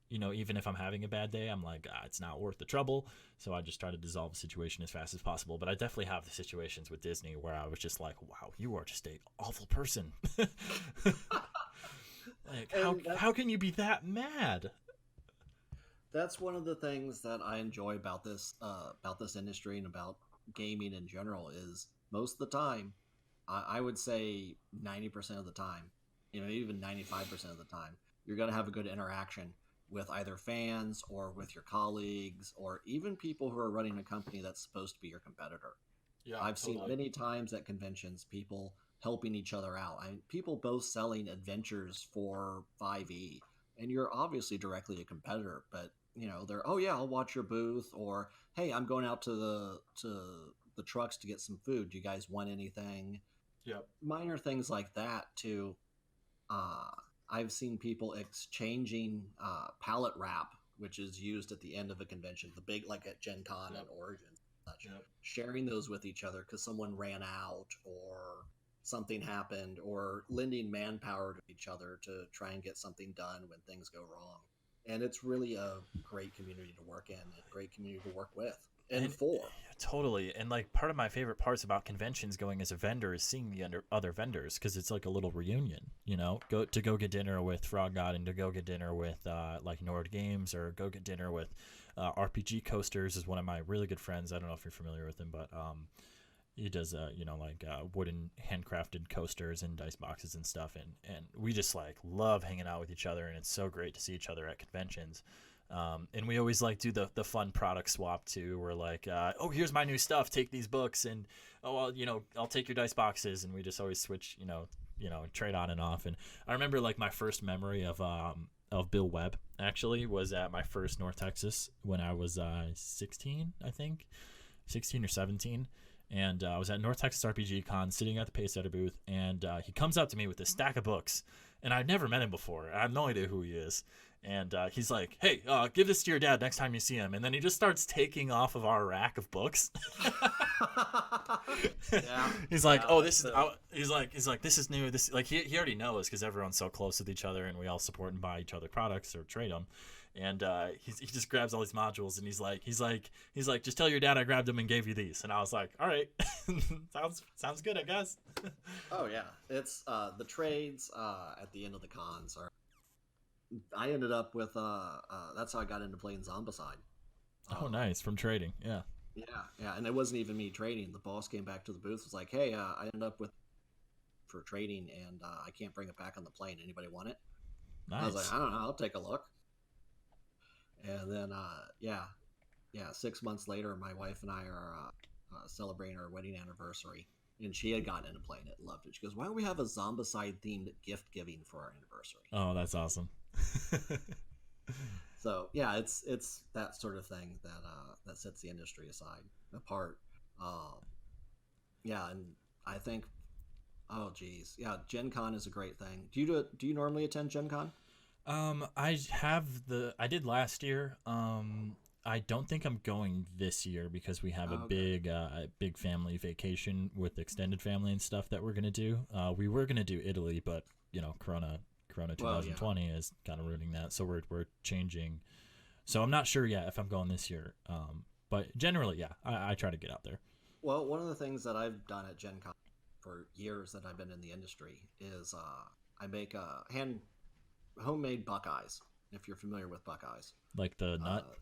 [SPEAKER 1] even if I'm having a bad day, I'm like, it's not worth the trouble. So I just try to dissolve the situation as fast as possible. But I definitely have the situations with Disney where I was just like, wow, you are just a awful person. Like, how
[SPEAKER 2] And that's
[SPEAKER 1] how can you be that mad?
[SPEAKER 2] that's one of the things that I enjoy about this industry and about gaming in general is most of the time, I would say 90% of the time, even 95% of the time, you're going to have a good interaction with either fans or with your colleagues or even people who are running a company that's supposed to be your competitor.
[SPEAKER 1] Yeah,
[SPEAKER 2] I've seen
[SPEAKER 1] totally.
[SPEAKER 2] many times at conventions people helping each other out. People both selling adventures for 5e, and you're obviously directly a competitor, but they're, oh yeah, I'll watch your booth, or hey, I'm going out to the trucks to get some food. Do you guys want anything?
[SPEAKER 1] Yep.
[SPEAKER 2] Minor things like that too. uh, I've seen people exchanging pallet wrap, which is used at the end of a convention, the big, like at Gen Con and
[SPEAKER 1] Yep.
[SPEAKER 2] Origins and such,
[SPEAKER 1] Yep.
[SPEAKER 2] sharing those with each other because someone ran out or something happened, or lending manpower to each other to try and get something done when things go wrong. And it's really a great community to work in, a great community to work with and
[SPEAKER 1] And
[SPEAKER 2] for.
[SPEAKER 1] totally. And like part of my favorite parts about conventions going as a vendor is seeing the other vendors, because it's like a little reunion. Go get dinner with Frog God, and to go get dinner with like Nord Games, or go get dinner with RPG Coasters is one of my really good friends. I don't know if you're familiar with him, but he does like wooden handcrafted coasters and dice boxes and stuff, and we just like love hanging out with each other, and it's so great to see each other at conventions. And we always like do the fun product swap too. We're like, oh, here's my new stuff, take these books, and oh, well, I'll take your dice boxes, and we just always switch, trade on and off. And I remember like my first memory of Bill Webb actually was at my first North Texas when I was 16, I think, 16 or 17. And I was at North Texas RPG Con, sitting at the Pacesetter booth, and he comes up to me with this stack of books, and I'd never met him before. I have no idea who he is, and he's like, "Hey, give this to your dad next time you see him." And then he just starts taking off of our rack of books.
[SPEAKER 2] Yeah,
[SPEAKER 1] He's like,
[SPEAKER 2] yeah,
[SPEAKER 1] "Oh,
[SPEAKER 2] that's
[SPEAKER 1] this is." He's like, "This is new." This, like, he already knows, because everyone's so close with each other, and we all support and buy each other products or trade them. And he just grabs all these modules, and he's like, "Just tell your dad I grabbed them and gave you these." And I was like, "All right, sounds good, I guess."
[SPEAKER 2] Oh yeah, it's the trades at the end of the cons are. I ended up with that's how I got into playing Zombicide.
[SPEAKER 1] Oh,
[SPEAKER 2] Um,
[SPEAKER 1] nice, from trading, yeah,
[SPEAKER 2] yeah, yeah, and it wasn't even me trading. The boss came back to the booth, was like, "Hey, I ended up with for trading, and I can't bring it back on the plane. Anybody want it?" I was like,
[SPEAKER 1] nice.
[SPEAKER 2] "I don't know. I'll take a look." And then yeah, yeah, 6 months later, my wife and I are celebrating our wedding anniversary. And she had gotten into playing it and loved it. She goes, "Why don't we have a Zombicide themed gift giving for our anniversary?"
[SPEAKER 1] Oh, that's awesome.
[SPEAKER 2] So yeah, it's that sort of thing that that sets the industry aside apart. Um, yeah, and I think, oh geez, yeah, Gen Con is a great thing. Do you normally attend Gen Con?
[SPEAKER 1] I did last year. I don't think I'm going this year, because we have a
[SPEAKER 2] Oh, okay.
[SPEAKER 1] big family vacation with extended family and stuff that we're gonna do. We were gonna do Italy, but Corona
[SPEAKER 2] Well, yeah.
[SPEAKER 1] 2020 is kind of ruining that, so we're changing. So I'm not sure yet if I'm going this year. But generally, yeah, I try to get out there.
[SPEAKER 2] Well, one of the things that I've done at Gen Con for years that I've been in the industry is I make hand homemade Buckeyes. If you're familiar with Buckeyes,
[SPEAKER 1] Like the nut.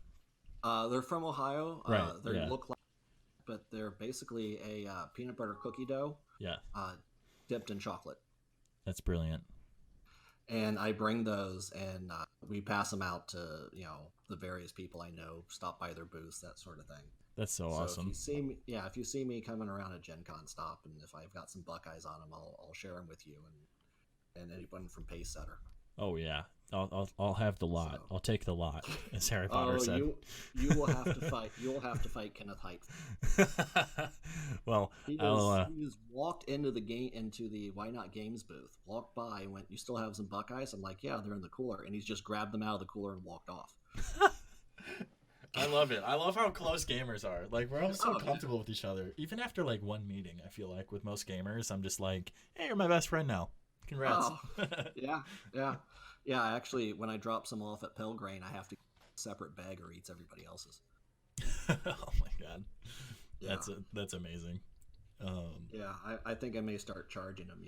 [SPEAKER 2] uh, they're from Ohio.
[SPEAKER 1] Right.
[SPEAKER 2] They
[SPEAKER 1] Yeah.
[SPEAKER 2] look like, but they're basically a peanut butter cookie dough
[SPEAKER 1] Yeah.
[SPEAKER 2] uh, dipped in chocolate.
[SPEAKER 1] That's brilliant.
[SPEAKER 2] And I bring those, and we pass them out to the various people I know, stop by their booths, that sort of thing.
[SPEAKER 1] That's so
[SPEAKER 2] So
[SPEAKER 1] awesome.
[SPEAKER 2] if you see me coming around a Gen Con stop, and if I've got some Buckeyes on them, I'll share them with you and anyone from Pacesetter.
[SPEAKER 1] Oh yeah, I'll have the lot.
[SPEAKER 2] So,
[SPEAKER 1] I'll take the lot, as Harry Potter
[SPEAKER 2] oh,
[SPEAKER 1] said.
[SPEAKER 2] you will have to fight. You will have to fight Kenneth Hite.
[SPEAKER 1] Well,
[SPEAKER 2] He
[SPEAKER 1] I'll
[SPEAKER 2] just walked into the Why Not Games booth, walked by, and went, "You still have some Buckeyes?" I'm like, "Yeah, they're in the cooler," and he's just grabbed them out of the cooler and walked off.
[SPEAKER 1] I love it. I love how close gamers are. Like, we're all so
[SPEAKER 2] Oh,
[SPEAKER 1] comfortable with each other. Even after like one meeting, I feel like with most gamers, I'm just like, hey, you're my best friend now. Congrats.
[SPEAKER 2] oh, yeah, yeah, yeah. Actually, when I drop some off at Pelgrain, I have to get a separate bag or eats everybody else's.
[SPEAKER 1] Oh my god,
[SPEAKER 2] Yeah,
[SPEAKER 1] that's amazing.
[SPEAKER 2] yeah. I think I may start charging them.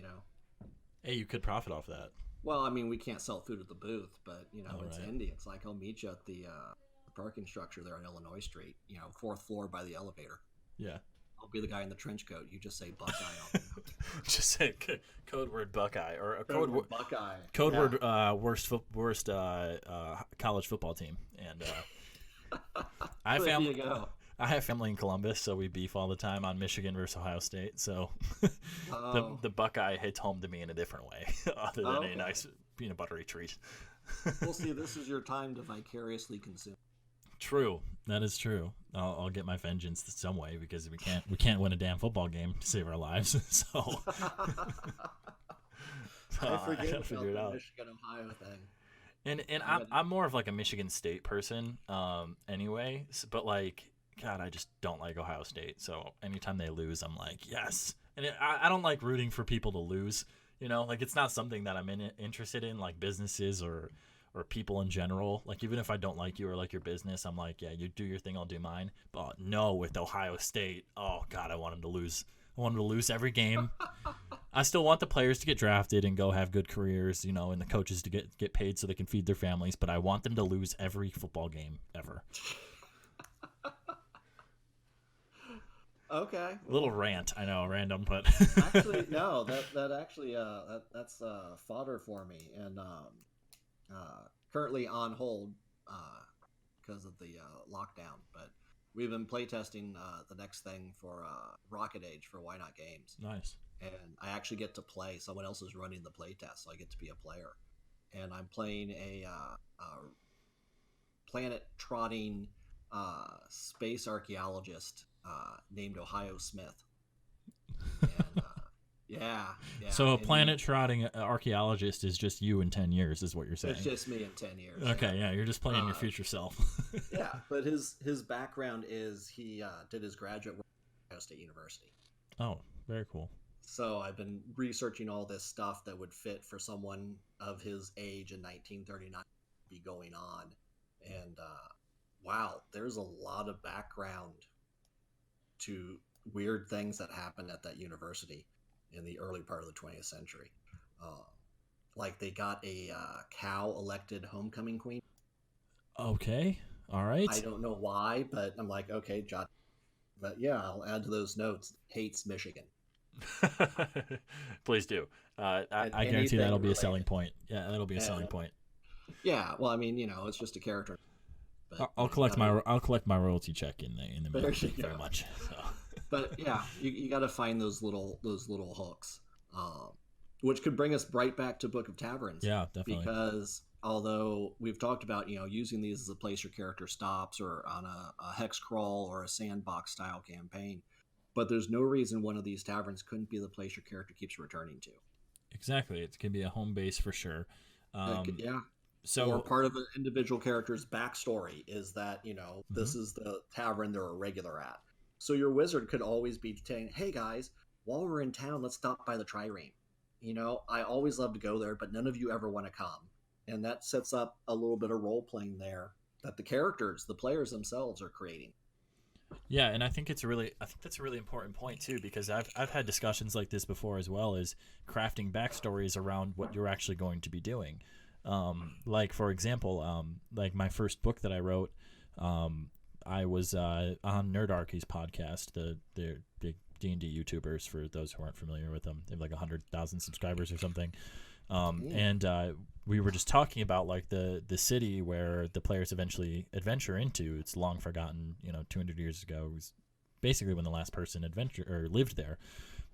[SPEAKER 1] Hey, you could profit off that.
[SPEAKER 2] Well, I mean, we can't sell food at the booth, but
[SPEAKER 1] All
[SPEAKER 2] it's
[SPEAKER 1] right.
[SPEAKER 2] Indy. It's like I'll meet you at the parking structure there on Illinois Street. Fourth floor by the elevator.
[SPEAKER 1] Yeah.
[SPEAKER 2] I'll be the guy in the trench coat. You just say Buckeye.
[SPEAKER 1] Just say code word Buckeye or a
[SPEAKER 2] Buckeye.
[SPEAKER 1] code
[SPEAKER 2] Yeah.
[SPEAKER 1] word worst college football team. And I have
[SPEAKER 2] There
[SPEAKER 1] family.
[SPEAKER 2] you go.
[SPEAKER 1] I have family in Columbus, so we beef all the time on Michigan versus Ohio State. So
[SPEAKER 2] Oh.
[SPEAKER 1] the Buckeye hits home to me in a different way, other than
[SPEAKER 2] Okay.
[SPEAKER 1] a nice peanut buttery treat.
[SPEAKER 2] We'll see. This is your time to vicariously consume.
[SPEAKER 1] True, that is true. I'll get my vengeance some way because we can't win a damn football game to save our lives. So
[SPEAKER 2] I
[SPEAKER 1] I
[SPEAKER 2] forget
[SPEAKER 1] gotta
[SPEAKER 2] about
[SPEAKER 1] figure it
[SPEAKER 2] the
[SPEAKER 1] out.
[SPEAKER 2] Michigan Ohio thing.
[SPEAKER 1] And
[SPEAKER 2] But
[SPEAKER 1] I'm more of like a Michigan State person, anyway. But like, God, I just don't like Ohio State. So anytime they lose, I'm like, yes. And I don't like rooting for people to lose. Like it's not something that I'm interested in, like businesses or people in general. Like even if I don't like you or like your business, I'm like, yeah, you do your thing, I'll do mine. But no, with Ohio State, oh God, I want them to lose. I want them to lose every game. I still want the players to get drafted and go have good careers, and the coaches to get paid so they can feed their families. But I want them to lose every football game ever.
[SPEAKER 2] okay.
[SPEAKER 1] Little rant, I know, random, but
[SPEAKER 2] Actually, no. That's fodder for me, and currently on hold because of the lockdown. But we've been playtesting the next thing for Rocket Age for Why Not Games.
[SPEAKER 1] Nice.
[SPEAKER 2] And I actually get to play. Someone else is running the playtest, so I get to be a player. And I'm playing a planet trotting space archaeologist named Ohio Smith. And, yeah.
[SPEAKER 1] So a
[SPEAKER 2] and
[SPEAKER 1] planet trotting archaeologist is just you in 10 years, is what you're saying.
[SPEAKER 2] It's just me in 10 years.
[SPEAKER 1] Okay, yeah, you're just playing your future self.
[SPEAKER 2] Yeah, but his background is he did his graduate work at Ohio State University.
[SPEAKER 1] Oh, very cool.
[SPEAKER 2] So I've been researching all this stuff that would fit for someone of his age in 1939 be going on. And wow, there's a lot of background to weird things that happened at that university in the early part of the 20th century. Like they got a cow elected homecoming queen.
[SPEAKER 1] Okay, all right.
[SPEAKER 2] I don't know why, but I'm like, okay, jot. But yeah, I'll add to those notes. Hates Michigan.
[SPEAKER 1] Please do. I guarantee
[SPEAKER 2] Anything
[SPEAKER 1] that'll be a
[SPEAKER 2] related.
[SPEAKER 1] selling point. Yeah, that'll be a selling
[SPEAKER 2] And-
[SPEAKER 1] point.
[SPEAKER 2] Yeah, well, I mean, it's just a character. But
[SPEAKER 1] I'll collect my royalty check in the
[SPEAKER 2] There
[SPEAKER 1] mail.
[SPEAKER 2] you
[SPEAKER 1] Thank you very
[SPEAKER 2] go.
[SPEAKER 1] much. So.
[SPEAKER 2] But yeah, you got to find those little hooks, which could bring us right back to Book of Taverns.
[SPEAKER 1] Yeah, definitely.
[SPEAKER 2] Because although we've talked about using these as a place your character stops or on a hex crawl or a sandbox style campaign, but there's no reason one of these taverns couldn't be the place your character keeps returning to.
[SPEAKER 1] Exactly, it can be a home base for sure.
[SPEAKER 2] Yeah.
[SPEAKER 1] So
[SPEAKER 2] Or part of an individual character's backstory is that, this is the tavern they're a regular at. So your wizard could always be saying, hey guys, while we're in town, let's stop by the trireme. I always love to go there, but none of you ever want to come. And that sets up a little bit of role playing there that the players themselves are creating.
[SPEAKER 1] yeah, and I think that's a really important point too, because I've had discussions like this before as well, as crafting backstories around what you're actually going to be doing. Like for example, like my first book that I wrote, I was on Nerdarchy's podcast, the big D&D YouTubers, for those who aren't familiar with them. They have like 100,000 subscribers or something.
[SPEAKER 2] Mm.
[SPEAKER 1] And we were just talking about like the city where the players eventually adventure into. It's long forgotten, 200 years ago. It was basically when the last person adventure or lived there.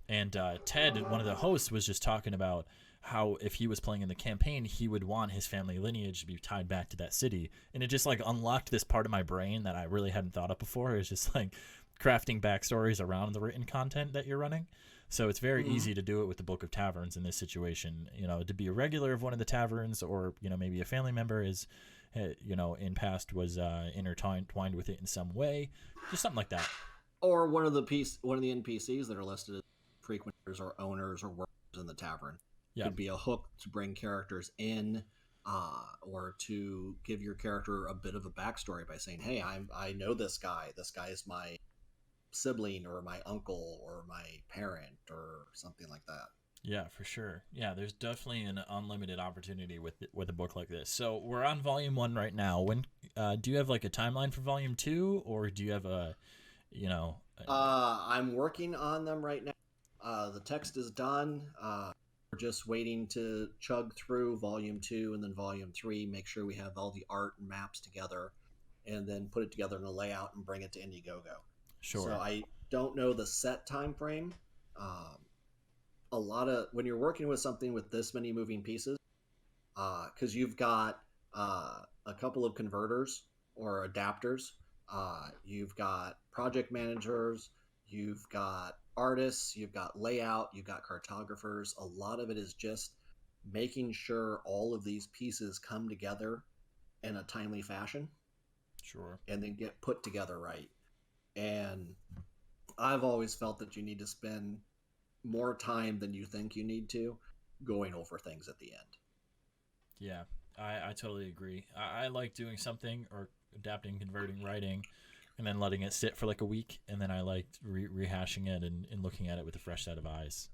[SPEAKER 1] And Ted, one of the hosts, was just talking about how if he was playing in the campaign, he would want his family lineage to be tied back to that city. And it just like unlocked this part of my brain that I really hadn't thought of before. It's just like crafting backstories around the written content that you're running. So it's very
[SPEAKER 2] Hmm.
[SPEAKER 1] easy to do it with the Book of Taverns in this situation. To be a regular of one of the taverns, or maybe a family member is, in past was intertwined with it in some way, just something like that.
[SPEAKER 2] Or one of the NPCs that are listed as frequenters or owners or workers in the tavern
[SPEAKER 1] Yeah,
[SPEAKER 2] could be a hook to bring characters in, or to give your character a bit of a backstory by saying, "Hey, I know this guy. This guy is my sibling or my uncle or my parent or something like that."
[SPEAKER 1] yeah, for sure. Yeah, there's definitely an unlimited opportunity with a book like this. So we're on volume 1 right now. When do you have like a timeline for volume 2, or do you have a you know?
[SPEAKER 2] I'm working on them right now. The text is done. We're just waiting to chug through volume 2 and then volume 3, make sure we have all the art and maps together, and then put it together in a layout and bring it to Indiegogo. So
[SPEAKER 1] Sure.
[SPEAKER 2] I don't know the set time frame. Um, a lot of when you're working with something with this many moving pieces, because you've got a couple of converters or adapters. You've got project managers, you've got artists, you've got layout, you've got cartographers. A lot of it is just making sure all of these pieces come together in a timely fashion
[SPEAKER 1] Sure.
[SPEAKER 2] and then get put together right. And I've always felt that you need to spend more time than you think you need to going over things at the end.
[SPEAKER 1] Yeah, I totally agree. I like doing something or adapting, converting, writing, and then letting it sit for like a week, and then I like rehashing it and looking at it with a fresh set of eyes.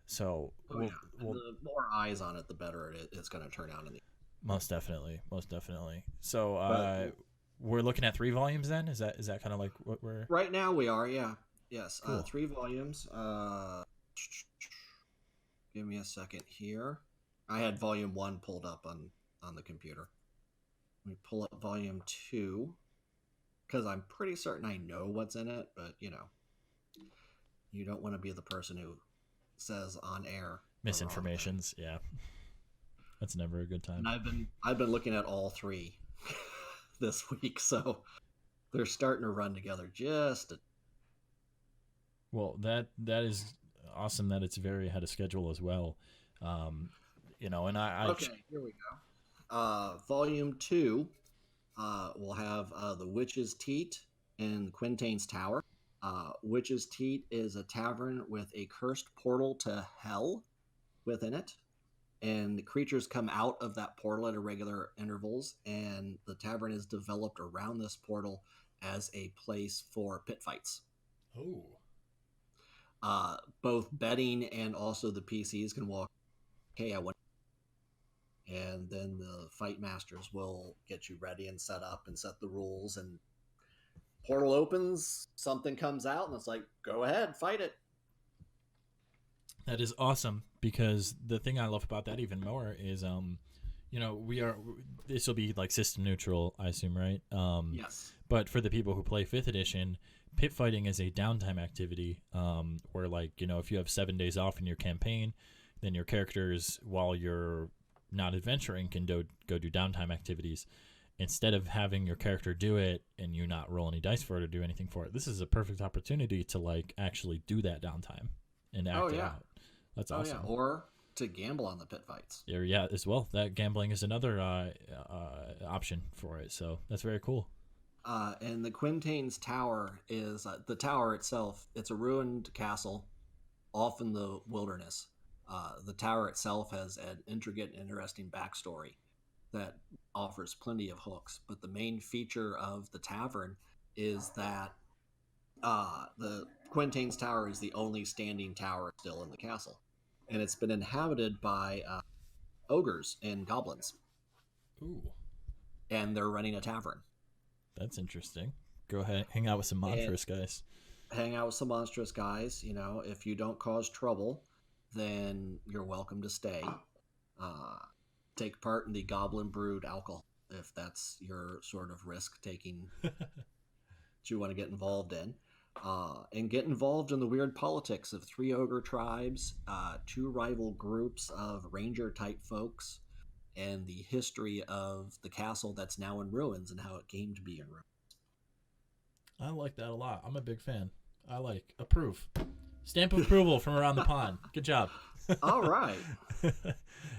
[SPEAKER 1] So
[SPEAKER 2] Oh yeah, and
[SPEAKER 1] we'll
[SPEAKER 2] the more eyes on it, the better it's going to turn out in the.
[SPEAKER 1] most definitely, most definitely. So
[SPEAKER 2] But
[SPEAKER 1] we're looking at 3 volumes then. Is that kind of like what we're
[SPEAKER 2] right now we are, yeah, yes,
[SPEAKER 1] cool?
[SPEAKER 2] 3 volumes. Give me a second here. I had volume 1 pulled up on the computer. Let me pull up volume 2 because I'm pretty certain I know what's in it, but you don't want to be the person who says on air the wrong thing.
[SPEAKER 1] Misinformations. Yeah, that's never a good
[SPEAKER 2] And
[SPEAKER 1] time.
[SPEAKER 2] I've been looking at all three this week, so they're starting to run together just a.
[SPEAKER 1] Well, that is awesome. That it's very ahead of schedule as well. Um, and
[SPEAKER 2] Okay, here we go. Volume 2 will have the Witch's Teat and Quintain's Tower. Witch's Teat is a tavern with a cursed portal to hell within it, and the creatures come out of that portal at irregular intervals, and the tavern is developed around this portal as a place for pit fights.
[SPEAKER 1] oh,
[SPEAKER 2] Both betting and also the PCs can walk. Hey, I want, and then the fight masters will get you ready and set up and set the rules. And portal opens, something comes out, and it's like, go ahead, fight it.
[SPEAKER 1] that is awesome because the thing I love about that even more is we are this will be like system neutral, I assume, right?
[SPEAKER 2] Yes.
[SPEAKER 1] But for the people who play 5th edition, pit fighting is a downtime activity, where like if you have 7 days off in your campaign, then your characters, while you're not adventuring, can go do downtime activities instead of having your character do it and you not roll any dice for it or do anything for it. This is a perfect opportunity to like actually do that downtime and
[SPEAKER 2] Oh
[SPEAKER 1] act it
[SPEAKER 2] yeah.
[SPEAKER 1] out. That's
[SPEAKER 2] Oh yeah.
[SPEAKER 1] awesome.
[SPEAKER 2] Or to gamble on the pit fights.
[SPEAKER 1] Yeah, as well. That gambling is another option for it. So that's very cool.
[SPEAKER 2] And the Quintain's Tower is the tower itself. It's a ruined castle off in the wilderness. The tower itself has an intricate and interesting backstory that offers plenty of hooks. But the main feature of the tavern is that the Quintain's Tower is the only standing tower still in the castle. And it's been inhabited by ogres and goblins.
[SPEAKER 1] Ooh,
[SPEAKER 2] And they're running a tavern.
[SPEAKER 1] that's interesting. Go ahead, hang out with some
[SPEAKER 2] And
[SPEAKER 1] monstrous guys.
[SPEAKER 2] hang out with some monstrous guys. If you don't cause trouble, then you're welcome to stay. Take part in the Goblin Brewed alcohol if that's your sort of risk taking that you want to get involved in. And get involved in the weird politics of 3 ogre tribes, 2 rival groups of ranger type folks, and the history of the castle that's now in ruins and how it came to be in ruins.
[SPEAKER 1] I like that a lot. I'm a big fan. Approve. Stamp of approval from around the pond. Good job.
[SPEAKER 2] All right.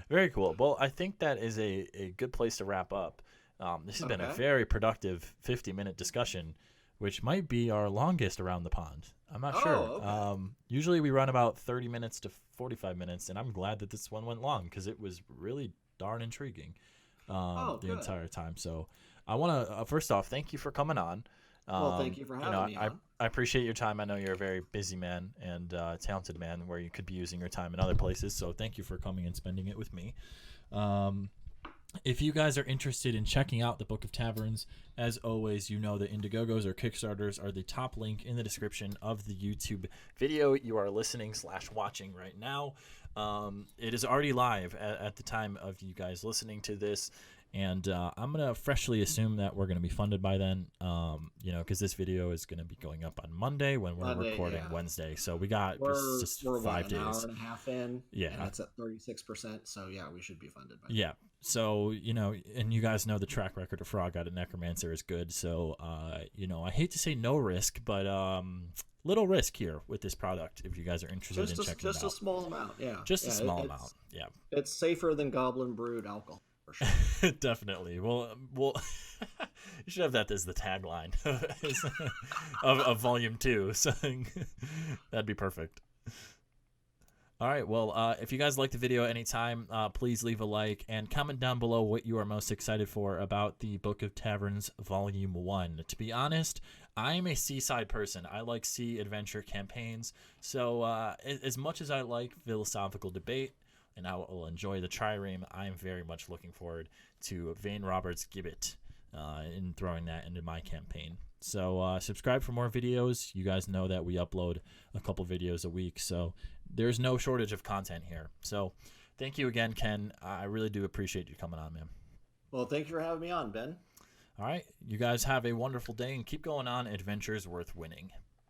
[SPEAKER 1] Very cool. Well, I think that is a good place to wrap up. This has been a very productive 50-minute discussion, which might be our longest around the pond. I'm not sure.
[SPEAKER 2] Okay.
[SPEAKER 1] Usually we run about 30 minutes to 45 minutes, and I'm glad that this one went long because it was really darn intriguing the entire time. So I want to, first off, thank you for coming on.
[SPEAKER 2] Well, thank you for having me on.
[SPEAKER 1] I appreciate your time. I know you're a very busy man and talented man where you could be using your time in other places. So thank you for coming and spending it with me. If you guys are interested in checking out the Book of Taverns, as always, you know that Indiegogos or Kickstarters are the top link in the description of the YouTube video you are listening/watching right now. It is already live at the time of you guys listening to this. And I'm going to freshly assume that we're going to be funded by then, because this video is going to be going up on Monday when we're recording Wednesday. So we got just 5 days.
[SPEAKER 2] An hour and a half in.
[SPEAKER 1] Yeah.
[SPEAKER 2] And it's at 36%. So, yeah, we should be funded by
[SPEAKER 1] Yeah. So, and you guys know the track record of Frog out at Necromancer is good. So, I hate to say no risk, but little risk here with this product if you guys are interested in checking it out.
[SPEAKER 2] Just a small amount, yeah.
[SPEAKER 1] Just a small amount, yeah.
[SPEAKER 2] It's safer than Goblin Brewed alcohol. For sure.
[SPEAKER 1] Definitely. Well, you should have that as the tagline of Volume 2. So that'd be perfect. All right. Well, if you guys like the video anytime, please leave a like and comment down below what you are most excited for about the Book of Taverns Volume 1. To be honest, I'm a seaside person. I like sea adventure campaigns. So as much as I like philosophical debate, and I will enjoy the trireme, I'm very much looking forward to Vane Roberts' Gibbet and throwing that into my campaign. So subscribe for more videos. You guys know that we upload a couple videos a week, so there's no shortage of content here. So thank you again, Ken. I really do appreciate you coming on, man.
[SPEAKER 2] Well, thank you for having me on, Ben.
[SPEAKER 1] All right. You guys have a wonderful day and keep going on adventures worth winning.